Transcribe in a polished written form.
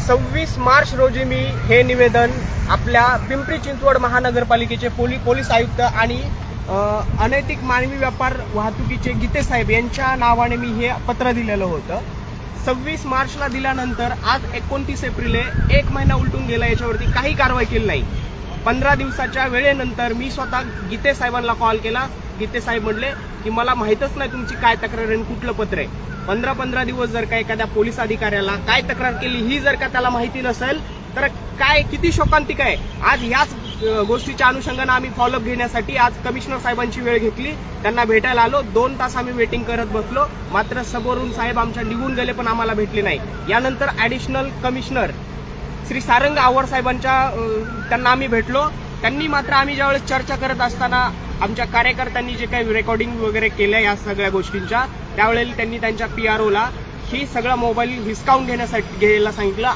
26 मार्च रोजी मी हे निवेदन आपल्या पिंपरी चिंचवड महानगरपालिकेचे पोलीस आयुक्त आणि अनैतिक मानवी व्यापार वाहतुकीचे गीते साहेब यांच्या नावाने मी हे पत्र दिलेलं होतं. 26 मार्चला दिल्यानंतर आज 29 एप्रिल आहे, 1 महिना उलटून गेला, याच्यावरती काही कारवाई केली नाही. 15 दिवसाच्या वेळेनंतर मी स्वतः गीते साहेबांना कॉल केला. गीते साहेब म्हणले की मला माहीतच नाही तुमची काय तक्रार आणि कुठलं पत्र आहे. 15 दिवस जर का एखाद्या पोलीस अधिकाऱ्याला काय तक्रार केली ही जर का त्याला माहिती नसेल तर काय किती शोकांतिक आहे. आज याच गोष्टीच्या अनुषंगाने आम्ही फॉलोअप घेण्यासाठी आज कमिशनर साहेबांची वेळ घेतली, त्यांना भेटायला आलो. 2 तास आम्ही वेटिंग करत बसलो, मात्र समोरून साहेब आमच्या निघून गेले पण आम्हाला भेटले नाही. यानंतर ऍडिशनल कमिशनर श्री सारंग आव्हाड साहेबांच्या त्यांना आम्ही भेटलो. त्यांनी मात्र आम्ही ज्यावेळेस चर्चा करत असताना आमच्या कार्यकर्त्यांनी जे काही रेकॉर्डिंग वगैरे केल्या या सगळ्या गोष्टींच्या, त्यावेळेला त्यांनी त्यांच्या PROला ही सगळा मोबाईल हिसकावून घ्यायला सांगितलं.